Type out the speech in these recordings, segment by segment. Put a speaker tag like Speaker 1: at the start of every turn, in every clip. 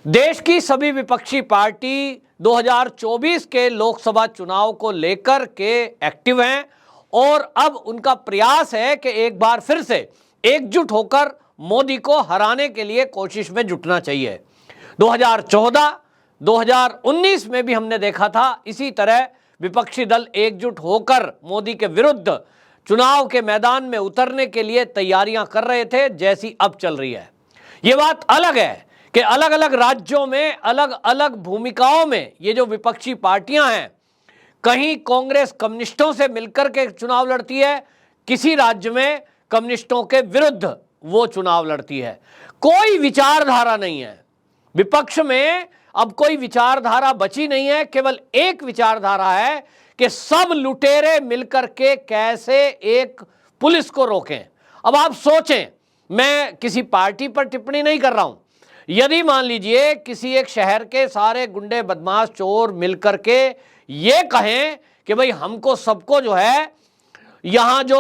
Speaker 1: देश की सभी विपक्षी पार्टी 2024 के लोकसभा चुनाव को लेकर के एक्टिव हैं और अब उनका प्रयास है कि एक बार फिर से एकजुट होकर मोदी को हराने के लिए कोशिश में जुटना चाहिए। 2014, 2019 में भी हमने देखा था इसी तरह विपक्षी दल एकजुट होकर मोदी के विरुद्ध चुनाव के मैदान में उतरने के लिए तैयारियां कर रहे थे, जैसी अब चल रही है। ये बात अलग है कि अलग अलग राज्यों में अलग अलग भूमिकाओं में ये जो विपक्षी पार्टियां हैं, कहीं कांग्रेस कम्युनिस्टों से मिलकर के चुनाव लड़ती है, किसी राज्य में कम्युनिस्टों के विरुद्ध वो चुनाव लड़ती है। कोई विचारधारा नहीं है विपक्ष में, अब कोई विचारधारा बची नहीं है। केवल एक विचारधारा है कि सब लुटेरे मिलकर के कैसे एक पुलिस को रोकें। अब आप सोचें, मैं किसी पार्टी पर टिप्पणी नहीं कर रहा हूं। यदि मान लीजिए किसी एक शहर के सारे गुंडे बदमाश चोर मिलकर के ये कहें कि भाई हमको सबको जो है यहां जो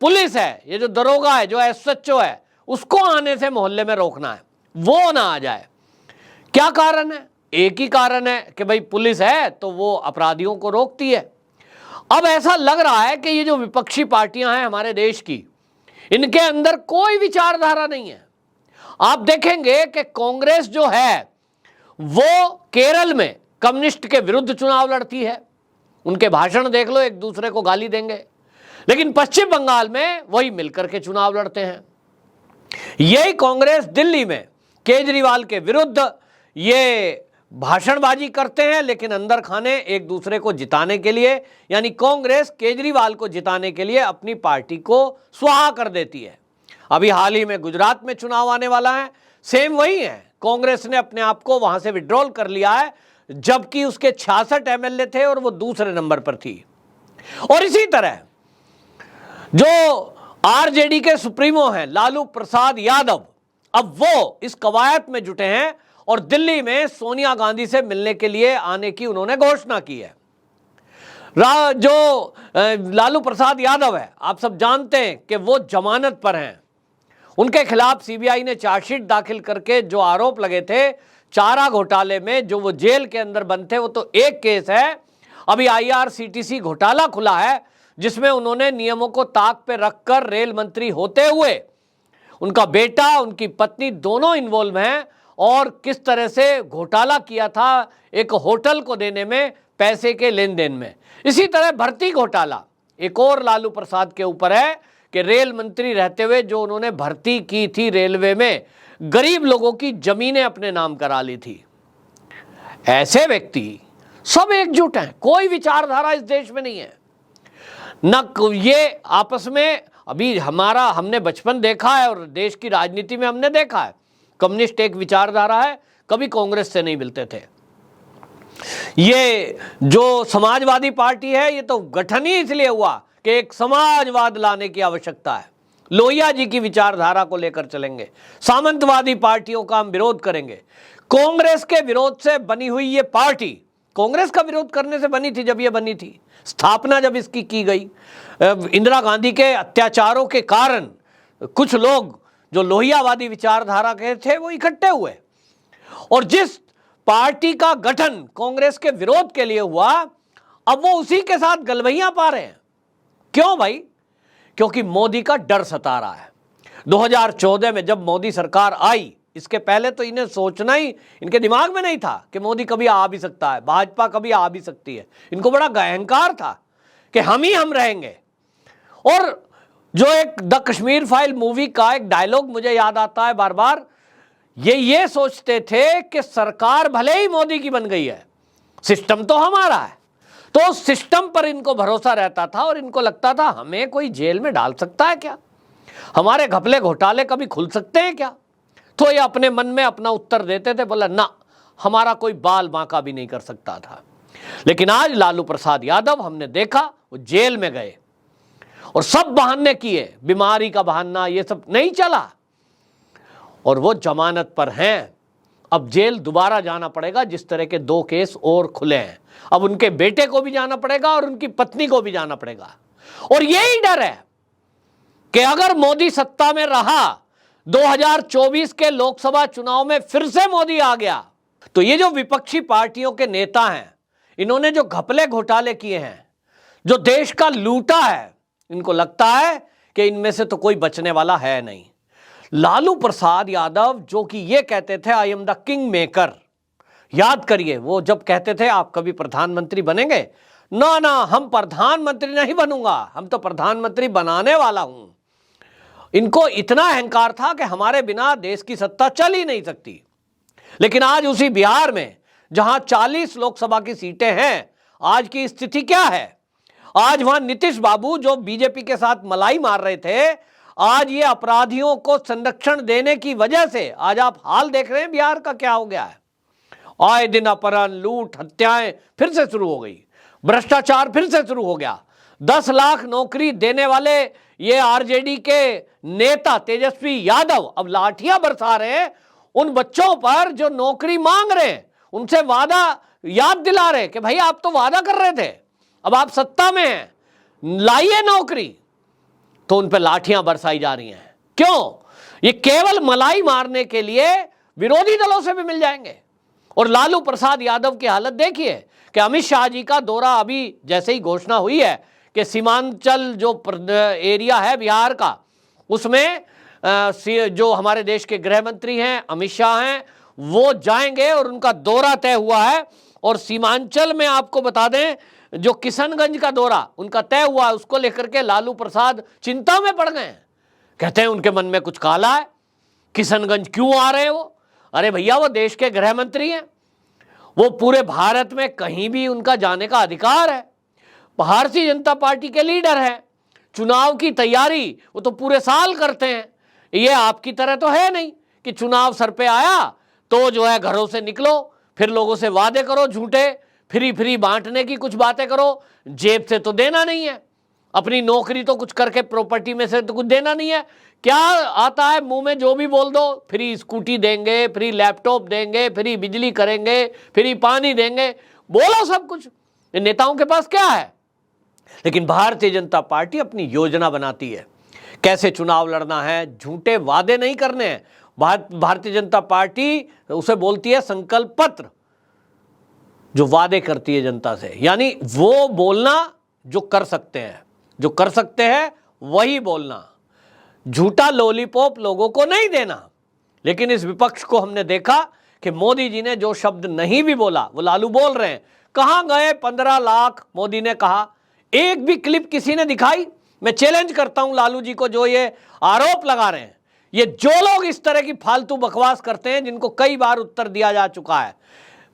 Speaker 1: पुलिस है, ये जो दरोगा है, जो एसएचओ है, उसको आने से मोहल्ले में रोकना है, वो ना आ जाए। क्या कारण है? एक ही कारण है कि भाई पुलिस है तो वो अपराधियों को रोकती है। अब ऐसा लग रहा है कि ये जो विपक्षी पार्टियां हैं हमारे देश की, इनके अंदर कोई विचारधारा नहीं है। आप देखेंगे कि कांग्रेस जो है वो केरल में कम्युनिस्ट के विरुद्ध चुनाव लड़ती है, उनके भाषण देख लो, एक दूसरे को गाली देंगे। लेकिन पश्चिम बंगाल में वही मिलकर के चुनाव लड़ते हैं। यही कांग्रेस दिल्ली में केजरीवाल के विरुद्ध ये भाषणबाजी करते हैं, लेकिन अंदर खाने एक दूसरे को जिताने के लिए, यानी कांग्रेस केजरीवाल को जिताने के लिए अपनी पार्टी को स्वाहा कर देती है। अभी हाल ही में गुजरात में चुनाव आने वाला है, सेम वही है। कांग्रेस ने अपने आप को वहां से विड्रॉल कर लिया है, जबकि उसके 66 एमएलए थे और वो दूसरे नंबर पर थी। और इसी तरह जो आरजेडी के सुप्रीमो हैं लालू प्रसाद यादव, अब वो इस कवायद में जुटे हैं और दिल्ली में सोनिया गांधी से मिलने के लिए आने की उन्होंने घोषणा की है। जो लालू प्रसाद यादव है, आप सब जानते हैं कि वो जमानत पर हैं। उनके खिलाफ सीबीआई ने चार्जशीट दाखिल करके जो आरोप लगे थे चारा घोटाले में, जो वो जेल के अंदर बंद थे, वो तो एक केस है। अभी आईआरसीटीसी घोटाला खुला है, जिसमें उन्होंने नियमों को ताक पे रखकर रेल मंत्री होते हुए उनका बेटा, उनकी पत्नी दोनों इन्वॉल्व हैं और किस तरह से घोटाला किया था एक होटल को देने में, पैसे के लेन देन में। इसी तरह भर्ती घोटाला एक और लालू प्रसाद के ऊपर है कि रेल मंत्री रहते हुए जो उन्होंने भर्ती की थी रेलवे में, गरीब लोगों की जमीनें अपने नाम करा ली थी। ऐसे व्यक्ति सब एकजुट हैं, कोई विचारधारा इस देश में नहीं है। न ये आपस में, अभी हमने बचपन देखा है और देश की राजनीति में हमने देखा है, कम्युनिस्ट एक विचारधारा है, कभी कांग्रेस से नहीं मिलते थे। ये जो समाजवादी पार्टी है, ये तो गठन ही इसलिए हुआ कि एक समाजवाद लाने की आवश्यकता है। लोहिया जी की विचारधारा को लेकर चलेंगे, सामंतवादी पार्टियों का हम विरोध करेंगे। कांग्रेस के विरोध से बनी हुई ये पार्टी, कांग्रेस का विरोध करने से बनी थी जब ये बनी थी, स्थापना जब इसकी की गई। इंदिरा गांधी के अत्याचारों के कारण कुछ लोग जो लोहियावादी विचारधारा के थे वो इकट्ठे हुए, और जिस पार्टी का गठन कांग्रेस के विरोध के लिए हुआ, अब वो उसी के साथ गलबैयां पा रहे हैं। क्यों भाई? क्योंकि मोदी का डर सता रहा है। 2014 में जब मोदी सरकार आई, इसके पहले तो इन्हें सोचना ही इनके दिमाग में नहीं था कि मोदी कभी आ भी सकता है, भाजपा कभी आ भी सकती है। इनको बड़ा अहंकार था कि हम ही हम रहेंगे। और जो एक द कश्मीर फाइल मूवी का एक डायलॉग मुझे याद आता है बार बार, ये सोचते थे कि सरकार भले ही मोदी की बन गई है, सिस्टम तो हमारा है। तो सिस्टम पर इनको भरोसा रहता था और इनको लगता था हमें कोई जेल में डाल सकता है क्या, हमारे घपले घोटाले कभी खुल सकते हैं क्या। तो ये अपने मन में अपना उत्तर देते थे, बोला ना, हमारा कोई बाल बांका भी नहीं कर सकता था। लेकिन आज लालू प्रसाद यादव, हमने देखा वो जेल में गए और सब बहाने किए, बीमारी का बहाना, ये सब नहीं चला, और वो जमानत पर हैं। अब जेल दोबारा जाना पड़ेगा, जिस तरह के 2 केस और खुले हैं। अब उनके बेटे को भी जाना पड़ेगा और उनकी पत्नी को भी जाना पड़ेगा। और यही डर है कि अगर मोदी सत्ता में रहा, 2024 के लोकसभा चुनाव में फिर से मोदी आ गया, तो ये जो विपक्षी पार्टियों के नेता हैं, इन्होंने जो घपले घोटाले किए हैं, जो देश का लूटा है, इनको लगता है कि इनमें से तो कोई बचने वाला है नहीं। लालू प्रसाद यादव जो कि ये कहते थे I am the king maker, याद करिए वो जब कहते थे आप कभी प्रधानमंत्री बनेंगे, ना ना हम प्रधानमंत्री नहीं बनूंगा, हम तो प्रधानमंत्री बनाने वाला हूं। इनको इतना अहंकार था कि हमारे बिना देश की सत्ता चल ही नहीं सकती। लेकिन आज उसी बिहार में जहां 40 लोकसभा की सीटें हैं, आज की स्थिति क्या है? आज वहां नीतीश बाबू जो बीजेपी के साथ मलाई मार रहे थे, आज ये अपराधियों को संरक्षण देने की वजह से आज आप हाल देख रहे हैं बिहार का क्या हो गया है। आए दिन अपहरण, लूट, हत्याएं फिर से शुरू हो गई, भ्रष्टाचार फिर से शुरू हो गया। 10 लाख नौकरी देने वाले ये आरजेडी के नेता तेजस्वी यादव अब लाठियां बरसा रहे हैं उन बच्चों पर जो नौकरी मांग रहे हैं, उनसे वादा याद दिला रहे कि भाई आप तो वादा कर रहे थे, अब आप सत्ता में हैं, लाइए नौकरी, तो उन पर लाठियां बरसाई जा रही हैं। क्यों? ये केवल मलाई मारने के लिए विरोधी दलों से भी मिल जाएंगे। और लालू प्रसाद यादव की हालत देखिए कि अमित शाह जी का दौरा अभी जैसे ही घोषणा हुई है कि सीमांचल जो एरिया है बिहार का, उसमें जो हमारे देश के गृह मंत्री हैं अमित शाह हैं, वो जाएंगे और उनका दौरा तय हुआ है। और सीमांचल में आपको बता दें जो किशनगंज का दौरा उनका तय हुआ है, उसको लेकर के लालू प्रसाद चिंता में पड़ गए हैं। कहते हैं उनके मन में कुछ काला है, किशनगंज क्यों आ रहे हैं वो? अरे भैया वो देश के गृह मंत्री हैं, वो पूरे भारत में कहीं भी उनका जाने का अधिकार है। भारतीय जनता पार्टी के लीडर हैं, चुनाव की तैयारी वो तो पूरे साल करते हैं। ये आपकी तरह तो है नहीं कि चुनाव सर पे आया तो जो है घरों से निकलो, फिर लोगों से वादे करो झूठे, फ्री बांटने की कुछ बातें करो, जेब से तो देना नहीं है, अपनी नौकरी तो कुछ करके प्रॉपर्टी में से तो कुछ देना नहीं है। क्या आता है मुंह में जो भी बोल दो, फ्री स्कूटी देंगे, फ्री लैपटॉप देंगे, फ्री बिजली करेंगे, फ्री पानी देंगे, बोलो सब कुछ। इन नेताओं के पास क्या है? लेकिन भारतीय जनता पार्टी अपनी योजना बनाती है, कैसे चुनाव लड़ना है, झूठे वादे नहीं करने हैं। भारतीय जनता पार्टी उसे बोलती है संकल्प पत्र, जो वादे करती है जनता से, यानी वो बोलना जो कर सकते हैं, जो कर सकते हैं वही बोलना, झूठा लॉलीपॉप लोगों को नहीं देना। लेकिन इस विपक्ष को हमने देखा कि मोदी जी ने जो शब्द नहीं भी बोला वो लालू बोल रहे हैं। कहां गए 15 लाख मोदी ने कहा? एक भी क्लिप किसी ने दिखाई? मैं चैलेंज करता हूं लालू जी को, जो ये आरोप लगा रहे हैं, ये जो लोग इस तरह की फालतू बकवास करते हैं, जिनको कई बार उत्तर दिया जा चुका है,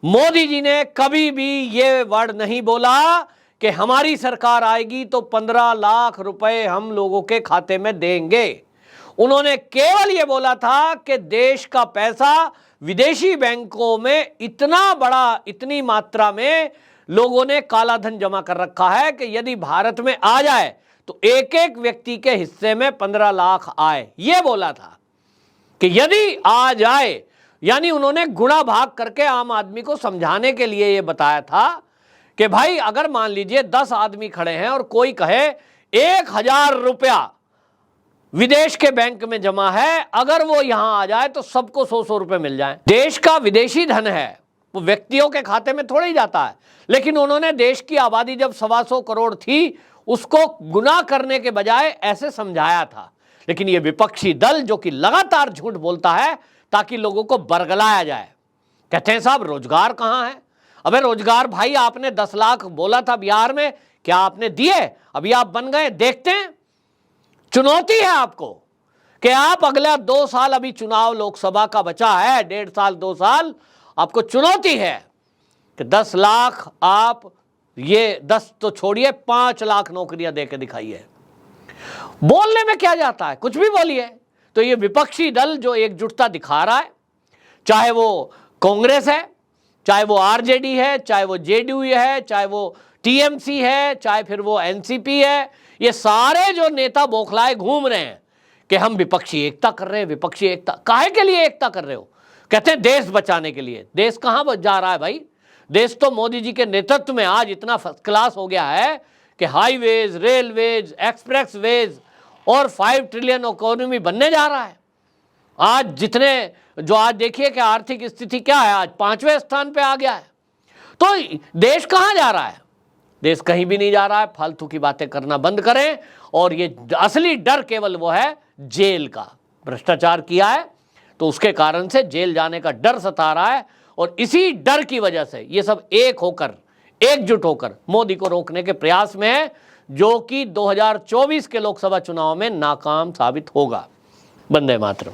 Speaker 1: मोदी जी ने कभी भी ये वर्ड नहीं बोला कि हमारी सरकार आएगी तो 15 लाख रुपए हम लोगों के खाते में देंगे। उन्होंने केवल ये बोला था कि देश का पैसा विदेशी बैंकों में इतना बड़ा, इतनी मात्रा में लोगों ने काला धन जमा कर रखा है कि यदि भारत में आ जाए तो एक एक व्यक्ति के हिस्से में 15 लाख आए। ये बोला था कि यदि आ जाए, यानी उन्होंने गुणा भाग करके आम आदमी को समझाने के लिए ये बताया था कि भाई अगर मान लीजिए 10 आदमी खड़े हैं और कोई कहे 1000 रुपया विदेश के बैंक में जमा है, अगर वो यहां आ जाए तो सबको 100-100 रुपए मिल जाए। देश का विदेशी धन है, वो व्यक्तियों के खाते में थोड़ा ही जाता है। लेकिन उन्होंने देश की आबादी जब 125 करोड़ थी, उसको गुना करने के बजाय ऐसे समझाया था। लेकिन ये विपक्षी दल जो कि लगातार झूठ बोलता है ताकि लोगों को बरगलाया जाए, कहते हैं साहब रोजगार कहां है? अबे रोजगार भाई आपने 10 लाख बोला था बिहार में, क्या आपने दिए? अभी आप बन गए, देखते हैं। चुनौती है आपको कि आप अगला 2 साल, अभी चुनाव लोकसभा का बचा है, 1.5 साल 2 साल, आपको चुनौती है कि 10 लाख आप, ये 10 तो छोड़िए, 5 लाख नौकरियां देके दिखाइए। बोलने में क्या जाता है, कुछ भी बोलिए। तो ये विपक्षी दल जो एकजुटता दिखा रहा है, चाहे वो कांग्रेस है, चाहे वो आरजेडी है, चाहे वो जेडीयू है, चाहे वो टीएमसी है, चाहे फिर वो एनसीपी है, ये सारे जो नेता बौखलाए घूम रहे हैं कि हम विपक्षी एकता कर रहे हैं। विपक्षी एकता काहे के लिए एकता कर रहे हो? कहते हैं देश बचाने के लिए। देश कहां जा रहा है भाई? देश तो मोदी जी के नेतृत्व में आज इतना फर्स्ट क्लास हो गया है कि हाईवेज, रेलवेज, एक्सप्रेस वेज और 5 ट्रिलियन इकोनॉमी बनने जा रहा है। आज जो आज देखिए कि आर्थिक स्थिति क्या है, आज 5वें स्थान पे आ गया है। तो देश कहां जा रहा है? देश कहीं भी नहीं जा रहा है। फालतू की बातें करना बंद करें। और ये असली डर केवल वो है जेल का। भ्रष्टाचार किया है तो उसके कारण से जेल जाने का डर सता रहा है, और इसी डर की वजह से ये सब एकजुट होकर मोदी को रोकने के प्रयास में है, जो कि 2024 के लोकसभा चुनाव में नाकाम साबित होगा। वंदे मातरम।